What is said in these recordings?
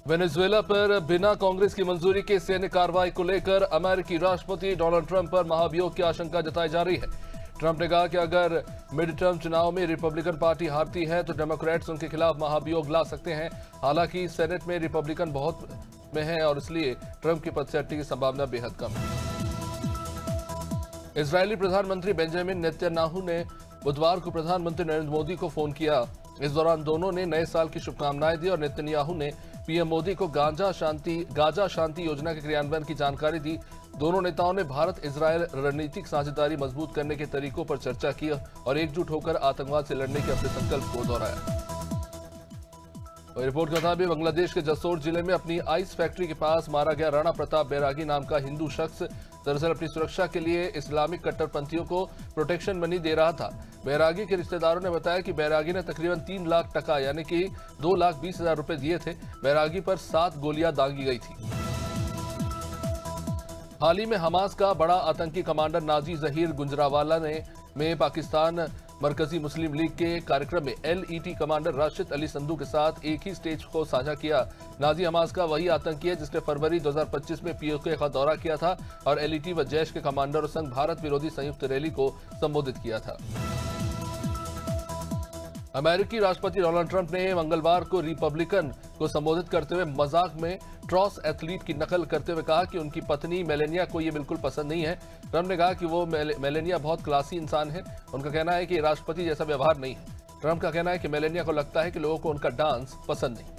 Venezuela पर बिना कांग्रेस की मंजूरी के सैन्य कार्रवाई को लेकर अमेरिकी राष्ट्रपति डोनाल्ड ट्रंप पर महाभियोग की आशंका जताई जा रही है। ट्रंप ने कहा कि अगर मिड टर्म चुनाव में रिपब्लिकन पार्टी हारती है तो डेमोक्रेट्स उनके खिलाफ महाभियोग ला सकते हैं। हालांकि सेनेट में रिपब्लिकन बहुत में है और इसलिए ट्रंप की पदस्थापना की संभावना बेहद कम है। इजरायली प्रधानमंत्री बेंजामिन नेतन्याहू ने बुधवार को प्रधानमंत्री नरेंद्र मोदी को फोन किया। इस दौरान दोनों ने नए साल की शुभकामनाएं दी और नेतन्याहू ने पीएम मोदी को गाजा शांति योजना के क्रियान्वयन की जानकारी दी। दोनों नेताओं ने भारत इजरायल रणनीतिक साझेदारी मजबूत करने के तरीकों पर चर्चा की और एकजुट होकर आतंकवाद से लड़ने के अपने संकल्प को दोहराया। रिपोर्ट के मुताबिक बांग्लादेश के जसोर जिले में अपनी आइस फैक्ट्री के पास मारा गया राणा प्रताप बैरागी नाम का हिंदू शख्स दरअसल अपनी सुरक्षा के लिए इस्लामिक कट्टरपंथियों को प्रोटेक्शन मनी दे रहा था। बैरागी के रिश्तेदारों ने बताया कि बैरागी ने तकरीबन 3 लाख टका यानी कि 2,20,000 रुपए दिए थे। बैरागी पर 7 गोलियां दागी गई थी। हाल ही में हमास का बड़ा आतंकी कमांडर नाजी जहीर गुंजरावाला में पाकिस्तान मरकजी मुस्लिम लीग के कार्यक्रम में LET कमांडर राशिद अली संधू के साथ एक ही स्टेज को साझा किया। नाजी हमास का वही आतंकी है जिसने फरवरी 2025 में POK का दौरा किया था और LET व जैश के कमांडरों संग भारत विरोधी संयुक्त रैली को संबोधित किया था। अमेरिकी राष्ट्रपति डोनाल्ड ट्रंप ने मंगलवार को रिपब्लिकन को संबोधित करते हुए मजाक में ट्रॉस एथलीट की नकल करते हुए कहा कि उनकी पत्नी मेलेनिया को यह बिल्कुल पसंद नहीं है। ट्रंप ने कहा कि वो मेलेनिया बहुत क्लासी इंसान है। उनका कहना है कि राष्ट्रपति जैसा व्यवहार नहीं है। ट्रंप का कहना है कि मेलेनिया को लगता है कि लोगों को उनका डांस पसंद नहीं।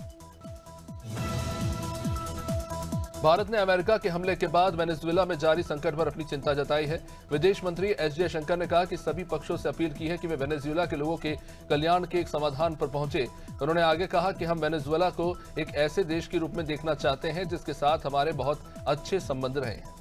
भारत ने अमेरिका के हमले के बाद वेनेजुएला में जारी संकट पर अपनी चिंता जताई है। विदेश मंत्री एस जयशंकर ने कहा कि सभी पक्षों से अपील की है कि वे वेनेजुएला के लोगों के कल्याण के एक समाधान पर पहुंचे। उन्होंने आगे कहा कि हम वेनेजुएला को एक ऐसे देश के रूप में देखना चाहते हैं जिसके साथ हमारे बहुत अच्छे संबंध रहे हैं।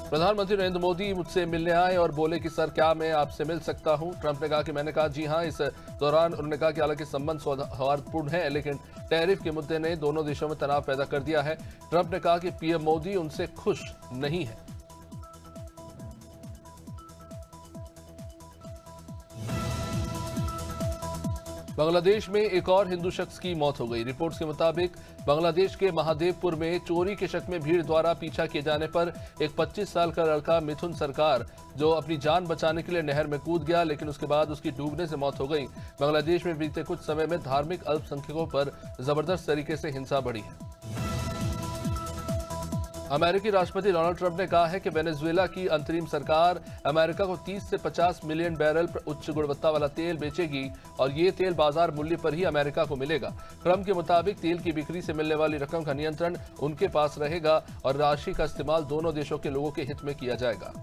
प्रधानमंत्री नरेंद्र मोदी मुझसे मिलने आए और बोले कि सर क्या मैं आपसे मिल सकता हूं। ट्रंप ने कहा कि मैंने कहा जी हां। इस दौरान उन्होंने कहा कि हालांकि संबंध सौहार्दपूर्ण है लेकिन टैरिफ के मुद्दे ने दोनों देशों में तनाव पैदा कर दिया है। ट्रंप ने कहा कि पीएम मोदी उनसे खुश नहीं है। बांग्लादेश में एक और हिंदू शख्स की मौत हो गई। रिपोर्ट्स के मुताबिक बांग्लादेश के महादेवपुर में चोरी के शक में भीड़ द्वारा पीछा किए जाने पर एक 25 साल का लड़का मिथुन सरकार जो अपनी जान बचाने के लिए नहर में कूद गया लेकिन उसके बाद उसकी डूबने से मौत हो गई। बांग्लादेश में बीते कुछ समय में धार्मिक अल्पसंख्यकों पर जबरदस्त तरीके से हिंसा बढ़ी है। अमेरिकी राष्ट्रपति डोनाल्ड ट्रंप ने कहा है कि वेनेजुएला की अंतरिम सरकार अमेरिका को 30 से 50 मिलियन बैरल उच्च गुणवत्ता वाला तेल बेचेगी और ये तेल बाजार मूल्य पर ही अमेरिका को मिलेगा। ट्रंप के मुताबिक तेल की बिक्री से मिलने वाली रकम का नियंत्रण उनके पास रहेगा और राशि का इस्तेमाल दोनों देशों के लोगों के हित में किया जाएगा।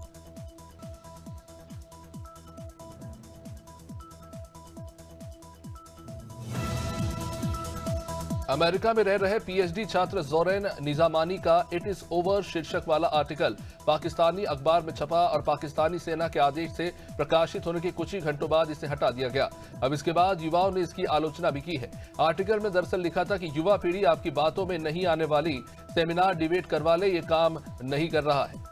अमेरिका में रह रहे PhD छात्र जोरेन निजामानी का इट इज ओवर शीर्षक वाला आर्टिकल पाकिस्तानी अखबार में छपा और पाकिस्तानी सेना के आदेश से प्रकाशित होने के कुछ ही घंटों बाद इसे हटा दिया गया। अब इसके बाद युवाओं ने इसकी आलोचना भी की है। आर्टिकल में दरअसल लिखा था कि युवा पीढ़ी आपकी बातों में नहीं आने वाली, सेमिनार डिबेट करवा ले, ये काम नहीं कर रहा है।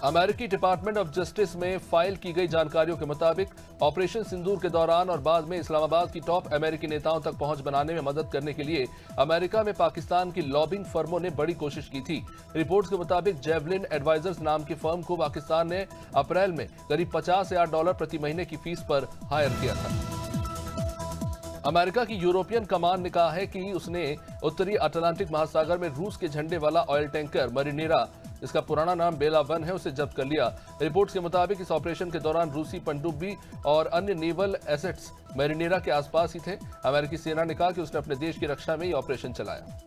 अमेरिकी डिपार्टमेंट ऑफ जस्टिस में फाइल की गई जानकारियों के मुताबिक ऑपरेशन सिंदूर के दौरान और बाद में इस्लामाबाद की टॉप अमेरिकी नेताओं तक पहुंच बनाने में मदद करने के लिए अमेरिका में पाकिस्तान की लॉबिंग फर्मों ने बड़ी कोशिश की थी। रिपोर्ट्स के मुताबिक जेवलिन एडवाइजर्स नाम की फर्म को पाकिस्तान ने अप्रैल में करीब $50,000 प्रति महीने की फीस पर हायर किया था। अमेरिका की यूरोपियन कमान ने कहा है कि उसने उत्तरी अटलांटिक महासागर में रूस के झंडे वाला ऑयल टैंकर मरीनेरा, इसका पुराना नाम बेला 1 है, उसे जब्त कर लिया। रिपोर्ट्स के मुताबिक इस ऑपरेशन के दौरान रूसी पनडुब्बी और अन्य नेवल एसेट्स मैरिनेरा के आसपास ही थे। अमेरिकी सेना ने कहा कि उसने अपने देश की रक्षा में ये ऑपरेशन चलाया।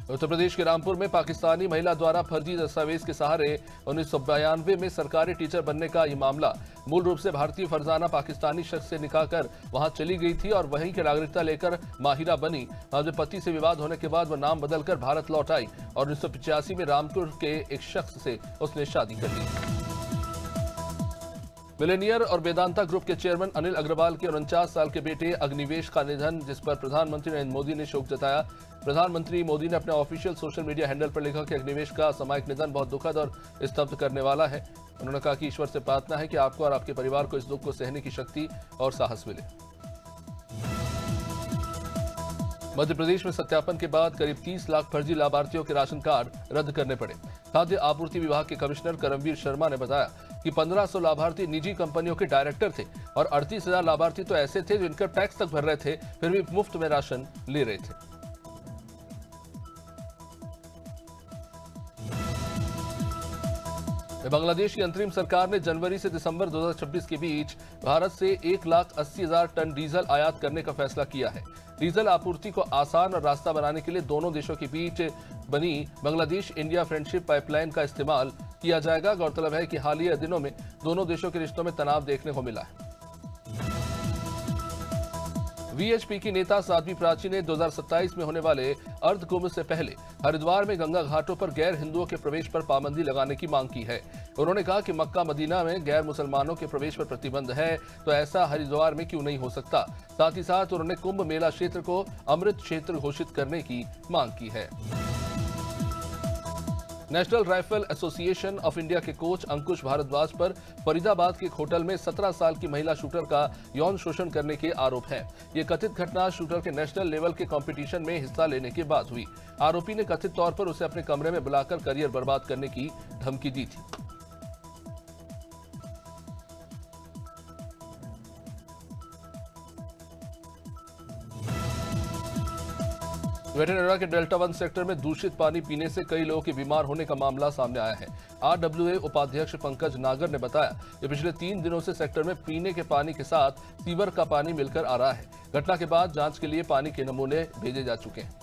उत्तर प्रदेश के रामपुर में पाकिस्तानी महिला द्वारा फर्जी दस्तावेज के सहारे 1992 में सरकारी टीचर बनने का ये मामला मूल रूप से भारतीय फरजाना पाकिस्तानी शख्स से निकाह कर वहां चली गई थी और वहीं की नागरिकता लेकर माहिरा बनी। बाद में पति से विवाद होने के बाद वह नाम बदलकर भारत लौट आई और 1985 में रामपुर के एक शख्स से उसने शादी कर ली। मिलेनियर और वेदांता ग्रुप के चेयरमैन अनिल अग्रवाल के 49 साल के बेटे अग्निवेश का निधन, जिस पर प्रधानमंत्री नरेंद्र मोदी ने शोक जताया। प्रधानमंत्री मोदी ने अपने ऑफिशियल सोशल मीडिया हैंडल पर लिखा कि अग्निवेश का असामयिक निधन बहुत दुखद और स्तब्ध करने वाला है। उन्होंने कहा कि ईश्वर से प्रार्थना है कि आपको और आपके परिवार को इस दुख को सहने की शक्ति और साहस मिले। मध्य प्रदेश में सत्यापन के बाद करीब 30 लाख फर्जी लाभार्थियों के राशन कार्ड रद्द करने पड़े। खाद्य आपूर्ति विभाग के कमिश्नर करमवीर शर्मा ने बताया कि 1500 लाभार्थी निजी कंपनियों के डायरेक्टर थे और 38,000 लाभार्थी तो ऐसे थे जो इनकम टैक्स तक भर रहे थे, फिर भी मुफ्त में राशन ले रहे थे। बांग्लादेश की अंतरिम सरकार ने जनवरी से दिसंबर 2026 के बीच भारत से 1,80,000 टन डीजल आयात करने का फैसला किया है। डीजल आपूर्ति को आसान और रास्ता बनाने के लिए दोनों देशों के बीच बनी बांग्लादेश इंडिया फ्रेंडशिप पाइपलाइन का इस्तेमाल किया जाएगा। गौरतलब है कि हालिया दिनों में दोनों देशों के रिश्तों में तनाव देखने को मिला है। वीएचपी की नेता साध्वी प्राची ने 2027 में होने वाले अर्ध कुंभ से पहले हरिद्वार में गंगा घाटों पर गैर हिंदुओं के प्रवेश पर पाबंदी लगाने की मांग की है। उन्होंने कहा कि मक्का मदीना में गैर मुसलमानों के प्रवेश पर प्रतिबंध है, तो ऐसा हरिद्वार में क्यों नहीं हो सकता। साथ ही साथ उन्होंने कुंभ मेला क्षेत्र को अमृत क्षेत्र घोषित करने की मांग की है। National rifle association of India के कोच अंकुश भारद्वाज पर फरीदाबाद के एक होटल में 17 साल की महिला शूटर का यौन शोषण करने के आरोप है। ये कथित घटना शूटर के नेशनल लेवल के कंपटीशन में हिस्सा लेने के बाद हुई। आरोपी ने कथित तौर पर उसे अपने कमरे में बुलाकर करियर बर्बाद करने की धमकी दी थी। वेटेनरा के डेल्टा 1 सेक्टर में दूषित पानी पीने से कई लोगों के बीमार होने का मामला सामने आया है। आरडब्ल्यूए उपाध्यक्ष पंकज नागर ने बताया कि पिछले 3 दिनों से सेक्टर में पीने के पानी के साथ सीवर का पानी मिलकर आ रहा है। घटना के बाद जांच के लिए पानी के नमूने भेजे जा चुके हैं।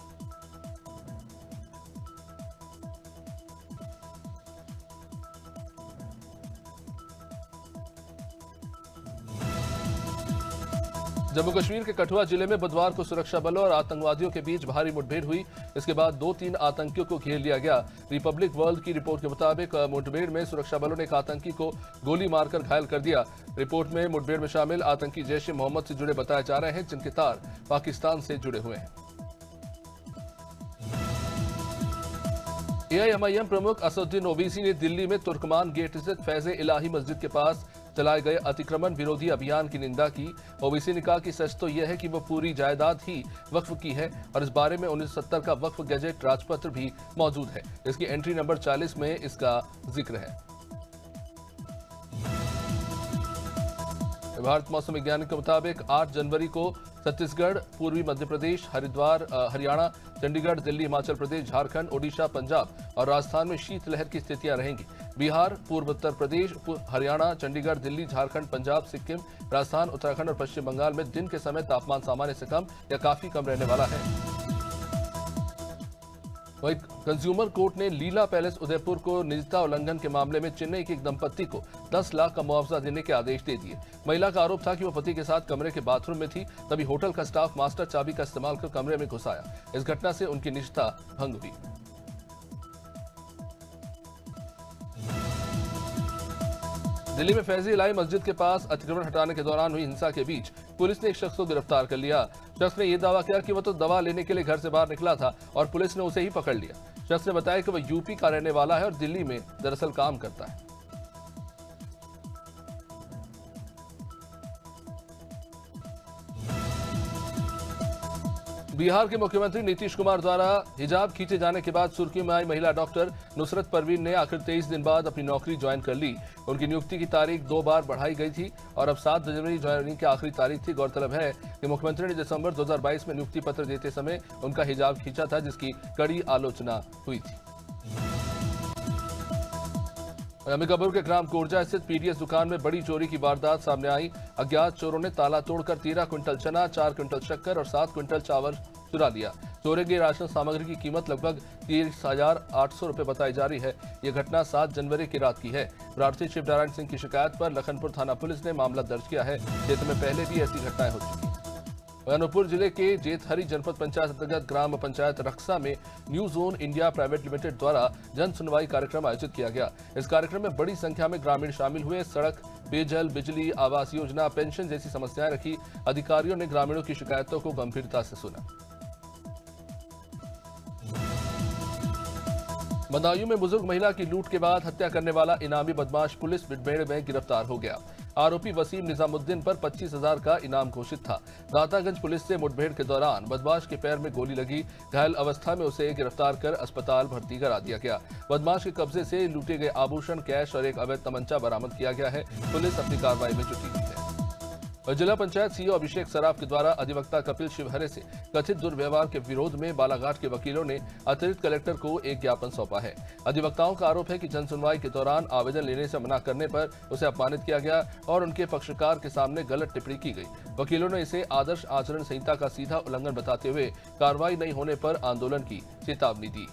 जम्मू कश्मीर के कठुआ जिले में बुधवार को सुरक्षा बलों और आतंकवादियों के बीच भारी मुठभेड़ हुई। इसके बाद 2-3 आतंकियों को घेर लिया गया। रिपब्लिक वर्ल्ड की रिपोर्ट के मुताबिक मुठभेड़ में सुरक्षा बलों ने एक आतंकी को गोली मारकर घायल कर दिया। रिपोर्ट में मुठभेड़ में शामिल आतंकी जैश ए मोहम्मद से जुड़े बताए जा रहे हैं, जिनके तार पाकिस्तान से जुड़े हुए हैं। एआईएमआईएम प्रमुख असदुद्दीन ओवैसी ने दिल्ली में तुर्कमान गेट स्थित फैज़े इलाही मस्जिद के पास चलाए गए अतिक्रमण विरोधी अभियान की निंदा की। ओवैसी ने कहा कि सच तो यह है कि वो पूरी जायदाद ही वक्फ की है और इस बारे में 1970 का वक्फ गैजेट राजपत्र भी मौजूद है। इसकी एंट्री नंबर 40 में इसका जिक्र है। भारत मौसम विज्ञान के मुताबिक 8 जनवरी को छत्तीसगढ़, पूर्वी मध्य प्रदेश, हरिद्वार, हरियाणा, चंडीगढ़, दिल्ली, हिमाचल प्रदेश, झारखंड, ओडिशा, पंजाब और राजस्थान में शीतलहर की स्थितियां रहेंगी। बिहार, पूर्व उत्तर प्रदेश, हरियाणा, चंडीगढ़, दिल्ली, झारखंड, पंजाब, सिक्किम, राजस्थान, उत्तराखंड और पश्चिम बंगाल में दिन के समय तापमान सामान्य से कम या काफी कम रहने वाला है। वहीं कंज्यूमर कोर्ट ने लीला पैलेस उदयपुर को निजता उल्लंघन के मामले में चेन्नई के एक दंपत्ति को 10 लाख का मुआवजा देने के आदेश दे दिए। महिला का आरोप था कि वो पति के साथ कमरे के बाथरूम में थी, तभी होटल का स्टाफ मास्टर चाबी का इस्तेमाल कर कमरे में घुस आया। इस घटना से उनकी निजता भंग हुई। दिल्ली में फैज़े इलाही मस्जिद के पास अतिक्रमण हटाने के दौरान हुई हिंसा के बीच पुलिस ने एक शख्स को गिरफ्तार कर लिया। शख्स ने यह दावा किया कि वह तो दवा लेने के लिए घर से बाहर निकला था और पुलिस ने उसे ही पकड़ लिया। शख्स ने बताया कि वह यूपी का रहने वाला है और दिल्ली में दरअसल काम करता है। बिहार के मुख्यमंत्री नीतीश कुमार द्वारा हिजाब खींचे जाने के बाद सुर्खियों में आई महिला डॉक्टर नुसरत परवीन ने आखिर 23 दिन बाद अपनी नौकरी ज्वाइन कर ली। उनकी नियुक्ति की तारीख 2 बार बढ़ाई गई थी और अब 7 जनवरी ज्वाइनिंग की आखिरी तारीख थी। गौरतलब है कि मुख्यमंत्री ने दिसंबर 2022 में नियुक्ति पत्र देते समय उनका हिजाब खींचा था, जिसकी कड़ी आलोचना हुई थी। अंबिकापुर के ग्राम कोरजा स्थित पीडीएस दुकान में बड़ी चोरी की वारदात सामने आई। अज्ञात चोरों ने ताला तोड़कर 13 क्विंटल चना, 4 क्विंटल शक्कर और 7 क्विंटल चावल चुरा लिया। चोरी गई राशन सामग्री की कीमत लगभग 30,800 रुपए बताई जा रही है। यह घटना 7 जनवरी की रात की है। प्रार्थी शिवनारायण सिंह की शिकायत पर लखनपुर थाना पुलिस ने मामला दर्ज किया है। क्षेत्र में पहले भी ऐसी घटनाएं हो चुकी हैं। अनूपपुर जिले के जेतहरी जनपद पंचायत अंतर्गत ग्राम पंचायत रक्सा में new zone India private limited द्वारा जन सुनवाई कार्यक्रम आयोजित किया गया। इस कार्यक्रम में बड़ी संख्या में ग्रामीण शामिल हुए। सड़क पेयजल, बिजली, आवास योजना, पेंशन जैसी समस्याएं रखी। अधिकारियों ने ग्रामीणों की शिकायतों को गंभीरता से सुना। बदायूं में बुजुर्ग महिला की लूट के बाद हत्या करने वाला इनामी बदमाश पुलिस मुठभेड़ में गिरफ्तार हो गया। आरोपी वसीम निजामुद्दीन पर 25,000 का इनाम घोषित था। दातागंज पुलिस से मुठभेड़ के दौरान बदमाश के पैर में गोली लगी। घायल अवस्था में उसे गिरफ्तार कर अस्पताल भर्ती करा दिया गया। बदमाश के कब्जे से लूटे गए आभूषण, कैश और एक अवैध तमंचा बरामद किया गया है। पुलिस अपनी कार्रवाई में जुटी हुई है। जिला पंचायत सीईओ अभिषेक सराफ के द्वारा अधिवक्ता कपिल शिवहरे से कथित दुर्व्यवहार के विरोध में बालाघाट के वकीलों ने अतिरिक्त कलेक्टर को एक ज्ञापन सौंपा है। अधिवक्ताओं का आरोप है कि जनसुनवाई के दौरान आवेदन लेने से मना करने पर उसे अपमानित किया गया और उनके पक्षकार के सामने गलत टिप्पणी की गई। वकीलों ने इसे आदर्श आचरण संहिता का सीधा उल्लंघन बताते हुए कार्रवाई नहीं होने पर आंदोलन की चेतावनी दी।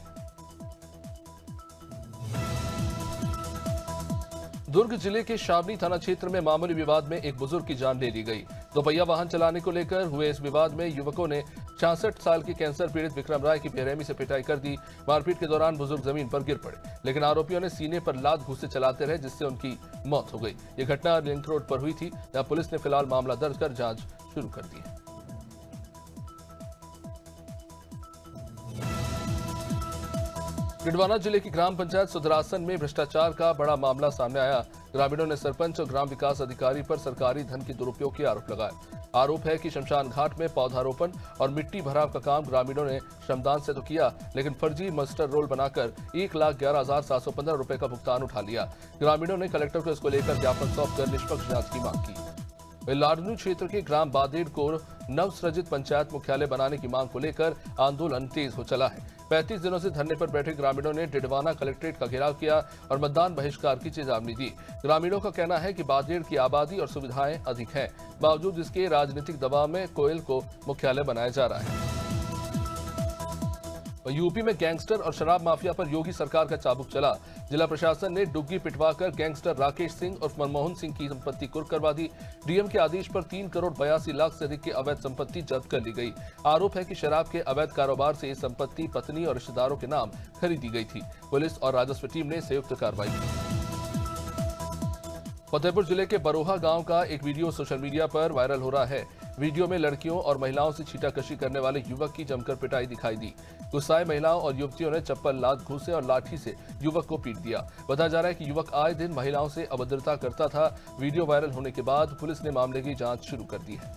दुर्ग जिले के शाबनी थाना क्षेत्र में मामूली विवाद में एक बुजुर्ग की जान ले ली गई। दोपहिया वाहन चलाने को लेकर हुए इस विवाद में युवकों ने 66 साल के कैंसर पीड़ित विक्रम राय की बेरहमी से पिटाई कर दी। मारपीट के दौरान बुजुर्ग जमीन पर गिर पड़े, लेकिन आरोपियों ने सीने पर लात घूंसे चलाते रहे, जिससे उनकी मौत हो गई। ये घटना लिंक रोड पर हुई थी, जहां पुलिस ने फिलहाल मामला दर्ज कर जांच शुरू कर दी है। डिडवाना जिले की ग्राम पंचायत सुदरासन में भ्रष्टाचार का बड़ा मामला सामने आया। ग्रामीणों ने सरपंच और ग्राम विकास अधिकारी पर सरकारी धन के दुरुपयोग के आरोप लगाए। आरोप है कि शमशान घाट में पौधारोपण और मिट्टी भराव का काम ग्रामीणों ने श्रमदान से तो किया, लेकिन फर्जी मस्टर रोल बनाकर 1,11,715 रुपए का भुगतान उठा लिया। ग्रामीणों ने कलेक्टर को इसको लेकर ज्ञापन सौंपकर निष्पक्ष जांच की मांग की। लाडनू क्षेत्र के ग्राम बादेड़ को नवसृजित पंचायत मुख्यालय बनाने की मांग को लेकर आंदोलन तेज हो चला है। 35 दिनों से धरने पर बैठे ग्रामीणों ने डिडवाना कलेक्ट्रेट का घेराव किया और मतदान बहिष्कार की चेतावनी दी। ग्रामीणों का कहना है कि बादेड़ की आबादी और सुविधाएं अधिक हैं, बावजूद इसके राजनीतिक दबाव में कोयल को मुख्यालय बनाया जा रहा है। यूपी में गैंगस्टर और शराब माफिया पर योगी सरकार का चाबुक चला। जिला प्रशासन ने डुग्गी पिटवाकर गैंगस्टर राकेश सिंह और मनमोहन सिंह की संपत्ति कुर्क करवा दी। डीएम के आदेश पर 3 करोड़ 82 लाख से अधिक की अवैध संपत्ति जब्त कर ली गई। आरोप है कि शराब के अवैध कारोबार से ये संपत्ति पत्नी और रिश्तेदारों के नाम खरीदी गई थी। पुलिस और राजस्व टीम ने संयुक्त कार्रवाई की। फतेहपुर जिले के बरोहा गांव का एक वीडियो सोशल मीडिया पर वायरल हो रहा है। वीडियो में लड़कियों और महिलाओं से छीटाकशी करने वाले युवक की जमकर पिटाई दिखाई दी। गुस्साए महिलाओं और युवतियों ने चप्पल, लात, घूंसे और लाठी से युवक को पीट दिया। बताया जा रहा है कि युवक आए दिन महिलाओं से अभद्रता करता था। वीडियो वायरल होने के बाद पुलिस ने मामले की जांच शुरू कर दी है।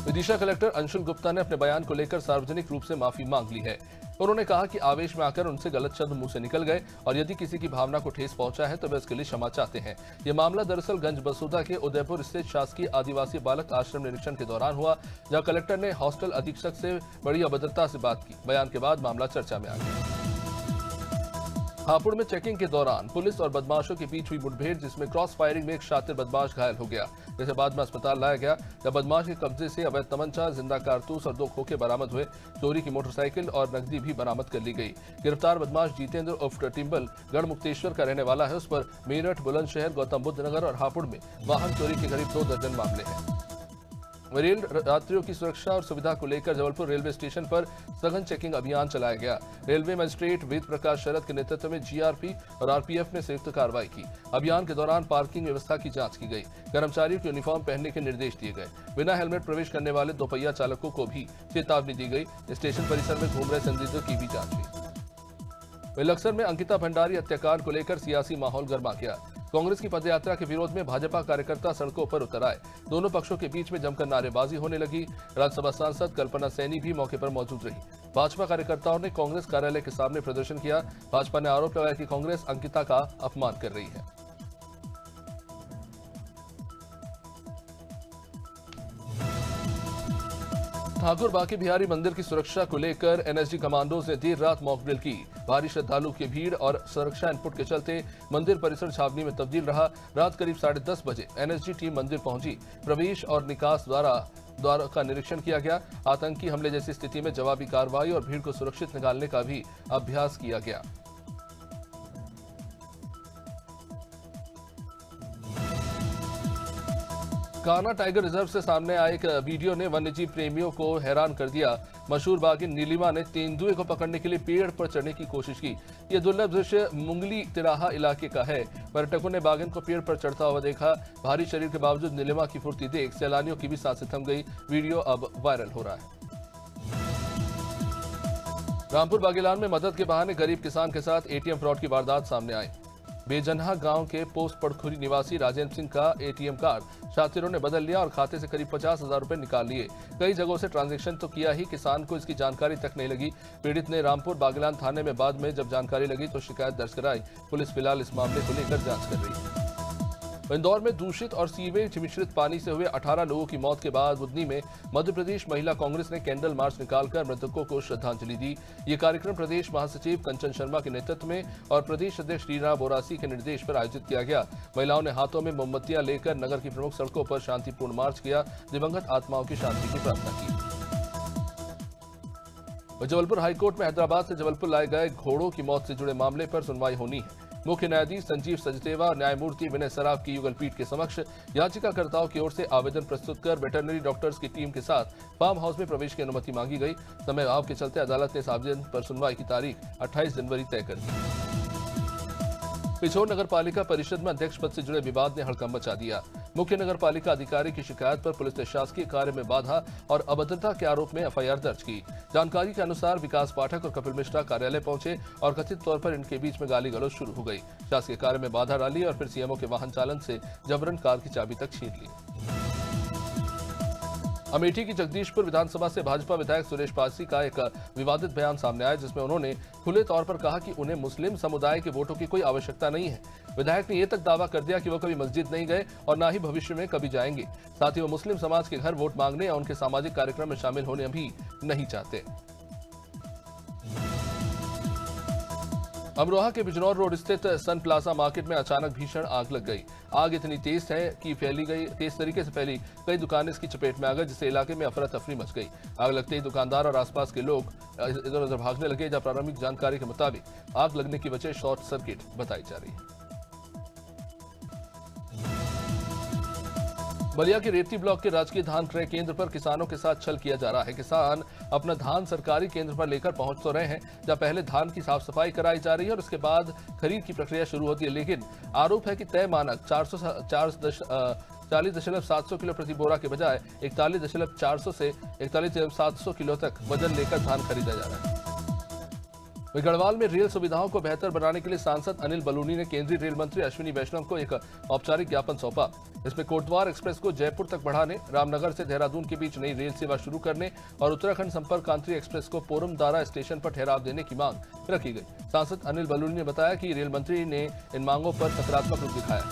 विदिशा कलेक्टर अंशुल गुप्ता ने अपने बयान को लेकर सार्वजनिक रूप से माफी मांग ली है। उन्होंने कहा कि आवेश में आकर उनसे गलत शब्द मुंह से निकल गए और यदि किसी की भावना को ठेस पहुंचा है तो वे इसके लिए क्षमा चाहते हैं। ये मामला दरअसल गंज बसोदा के उदयपुर स्थित शासकीय आदिवासी बालक आश्रम निरीक्षण के दौरान हुआ, जहां कलेक्टर ने हॉस्टल अधीक्षक से बड़ी अभद्रता से बात की। बयान के बाद मामला चर्चा में आ गया। हापुड़ में चेकिंग के दौरान पुलिस और बदमाशों के बीच हुई मुठभेड़, जिसमें क्रॉस फायरिंग में एक शातिर बदमाश घायल हो गया, जिसे बाद में अस्पताल लाया गया। जब बदमाश के कब्जे से अवैध तमंचा, जिंदा कारतूस और 2 खोखे बरामद हुए। चोरी की मोटरसाइकिल और नकदी भी बरामद कर ली गई। गिरफ्तार बदमाश जितेंद्र उर्फ टिम्बल गढ़मुक्तेश्वर का रहने वाला है। उस पर मेरठ, बुलंदशहर, गौतम बुद्ध नगर और हापुड़ में वाहन चोरी के करीब 2 दर्जन मामले हैं। रेल यात्रियों की सुरक्षा और सुविधा को लेकर जबलपुर रेलवे स्टेशन पर सघन चेकिंग अभियान चलाया गया। रेलवे मजिस्ट्रेट वेद प्रकाश शरद के नेतृत्व में जीआरपी और आरपीएफ ने संयुक्त कार्रवाई की। अभियान के दौरान पार्किंग व्यवस्था की जांच की गई। कर्मचारियों को यूनिफॉर्म पहनने के निर्देश दिए गए। बिना हेलमेट प्रवेश करने वाले दोपहिया चालकों को भी चेतावनी दी गई। स्टेशन परिसर में घूम रहे संदिग्धों की भी जांच हुई। लक्सर में अंकिता भंडारी हत्याकांड को लेकर सियासी माहौल गर्मा गया। कांग्रेस की पदयात्रा के विरोध में भाजपा कार्यकर्ता सड़कों पर उतर आए। दोनों पक्षों के बीच में जमकर नारेबाजी होने लगी। राज्यसभा सांसद कल्पना सैनी भी मौके पर मौजूद रही। भाजपा कार्यकर्ताओं ने कांग्रेस कार्यालय के सामने प्रदर्शन किया। भाजपा ने आरोप लगाया कि कांग्रेस अंकिता का अपमान कर रही है। ठाकुर बाकी बिहारी मंदिर की सुरक्षा को लेकर एनएसजी कमांडोज ने देर रात मॉकड्रिल की। भारी श्रद्धालु की भीड़ और सुरक्षा इनपुट के चलते मंदिर परिसर छावनी में तब्दील रहा। रात करीब 10:30 बजे एनएसजी टीम मंदिर पहुंची। प्रवेश और निकास द्वार का निरीक्षण किया गया। आतंकी हमले जैसी स्थिति में जवाबी कार्रवाई और भीड़ को सुरक्षित निकालने का भी अभ्यास किया गया। कान्हा टाइगर रिजर्व से सामने आए एक वीडियो ने वन्यजीव प्रेमियों को हैरान कर दिया। मशहूर बाघिन नीलिमा ने तेंदुए को पकड़ने के लिए पेड़ पर चढ़ने की कोशिश की। यह दुर्लभ दृश्य मुंगली तिराहा इलाके का है। पर्यटकों ने बाघिन को पेड़ पर चढ़ता हुआ देखा। भारी शरीर के बावजूद नीलिमा की फुर्ती देख सैलानियों की भी सांसें थम गई। वीडियो अब वायरल हो रहा है। रामपुर बागेलान में मदद के बहाने गरीब किसान के साथ एटीएम फ्रॉड की वारदात सामने आई। बेजन्हा गांव के पोस्ट पड़खुरी निवासी राजेंद्र सिंह का एटीएम कार्ड शातिरों ने बदल लिया और खाते से करीब 50,000 रुपए निकाल लिए। कई जगहों से ट्रांजैक्शन तो किया ही, किसान को इसकी जानकारी तक नहीं लगी। पीड़ित ने रामपुर बागेलान थाने में बाद में जब जानकारी लगी तो शिकायत दर्ज कराई। पुलिस फिलहाल इस मामले को लेकर जांच कर रही है। इंदौर में दूषित और सीवेज मिश्रित पानी से हुए 18 लोगों की मौत के बाद बुधनी में मध्य प्रदेश महिला कांग्रेस ने कैंडल मार्च निकालकर मृतकों को श्रद्धांजलि दी। ये कार्यक्रम प्रदेश महासचिव कंचन शर्मा के नेतृत्व में और प्रदेश अध्यक्ष रीना बोरासी के निर्देश पर आयोजित किया गया। महिलाओं ने हाथों में मोमबत्तियां लेकर नगर की प्रमुख सड़कों पर शांतिपूर्ण मार्च किया। दिवंगत आत्माओं की शांति की प्रार्थना की। जबलपुर हाईकोर्ट में हैदराबाद से जबलपुर लाए गए घोड़ों की मौत से जुड़े मामले पर सुनवाई होनी है। मुख्य न्यायाधीश संजीव सचदेवा और न्यायमूर्ति विनय सराफ की युगल पीठ के समक्ष याचिकाकर्ताओं की ओर से आवेदन प्रस्तुत कर वेटरनरी डॉक्टर्स की टीम के साथ फार्म हाउस में प्रवेश की अनुमति मांगी गई। समय अभाव के चलते अदालत ने इस आवेदन पर सुनवाई की तारीख 28 जनवरी तय कर दी। पिछोर नगर पालिका परिषद में अध्यक्ष पद से जुड़े विवाद ने हड़कंप मचा दिया। मुख्य नगर पालिका अधिकारी की शिकायत पर पुलिस ने शासकीय कार्य में बाधा और अभद्रता के आरोप में एफआईआर दर्ज की। जानकारी के अनुसार विकास पाठक और कपिल मिश्रा कार्यालय पहुंचे और कथित तौर पर इनके बीच में गाली गलौज शुरू हो गई। शासकीय कार्य में बाधा डाली और फिर सीएमओ के वाहन चालन से जबरन कार की चाबी तक छीन ली। अमेठी की जगदीशपुर विधानसभा से भाजपा विधायक सुरेश पासी का एक विवादित बयान सामने आया, जिसमें उन्होंने खुले तौर पर कहा कि उन्हें मुस्लिम समुदाय के वोटों की कोई आवश्यकता नहीं है। विधायक ने यह तक दावा कर दिया कि वो कभी मस्जिद नहीं गए और न ही भविष्य में कभी जाएंगे। साथ ही वो मुस्लिम समाज के घर वोट मांगने या उनके सामाजिक कार्यक्रम में शामिल होने भी नहीं चाहते। अमरोहा के बिजनौर रोड स्थित सन प्लाजा मार्केट में अचानक भीषण आग लग गई। आग इतनी तेज है कि तेज तरीके से फैली कई दुकानें इसकी चपेट में आ गई, जिससे इलाके में अफरा तफरी मच गई। आग लगते ही दुकानदार और आसपास के लोग इधर उधर भागने लगे, जहां प्रारंभिक जानकारी के मुताबिक आग लगने की वजह शॉर्ट सर्किट बताई जा रही है। बलिया के रेवती ब्लॉक के राजकीय धान क्रय केंद्र पर किसानों के साथ छल किया जा रहा है। किसान अपना धान सरकारी केंद्र पर लेकर पहुंच तो रहे हैं, जहां पहले धान की साफ सफाई कराई जा रही है और उसके बाद खरीद की प्रक्रिया शुरू होती है। लेकिन आरोप है कि तय मानक 40.700 किलो प्रति बोरा के बजाय 41.400 से 41.700 किलो तक वजन लेकर धान खरीदा जा रहा है। गढ़वाल में रेल सुविधाओं को बेहतर बनाने के लिए सांसद अनिल बलूनी ने केंद्रीय रेल मंत्री अश्विनी वैष्णव को एक औपचारिक ज्ञापन सौंपा। इसमें कोटद्वार एक्सप्रेस को जयपुर तक बढ़ाने, रामनगर से देहरादून के बीच नई रेल सेवा शुरू करने और उत्तराखंड संपर्क क्रांति एक्सप्रेस को पोरमदारा स्टेशन पर ठहराव देने की मांग रखी गई। सांसद अनिल बलूनी ने बताया कि रेल मंत्री ने इन मांगों पर सकारात्मक रुख दिखाया।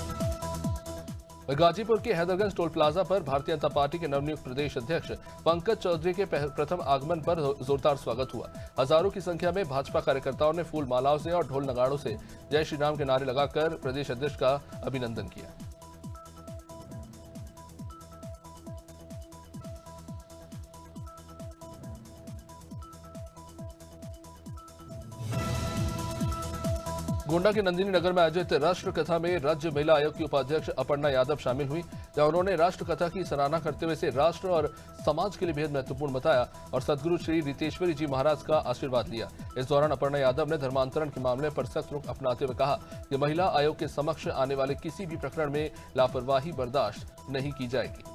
गाजीपुर के हैदरगंज टोल प्लाजा पर भारतीय जनता पार्टी के नवनियुक्त प्रदेश अध्यक्ष पंकज चौधरी के प्रथम आगमन पर जोरदार स्वागत हुआ। हजारों की संख्या में भाजपा कार्यकर्ताओं ने फूल मालाओं से और ढोल नगाड़ों से जय श्री राम के नारे लगाकर प्रदेश अध्यक्ष का अभिनंदन किया। गोंडा के नंदिनी नगर में आयोजित राष्ट्र कथा में राज्य महिला आयोग की उपाध्यक्ष अपर्णा यादव शामिल हुई, जहां उन्होंने राष्ट्र कथा की सराहना करते हुए इसे राष्ट्र और समाज के लिए बेहद महत्वपूर्ण बताया और सदगुरु श्री रितेश्वरी जी महाराज का आशीर्वाद लिया। इस दौरान अपर्णा यादव ने धर्मांतरण के मामले पर सख्त रुख अपनाते हुए कहा कि महिला आयोग के समक्ष आने वाले किसी भी प्रकरण में लापरवाही बर्दाश्त नहीं की जाएगी।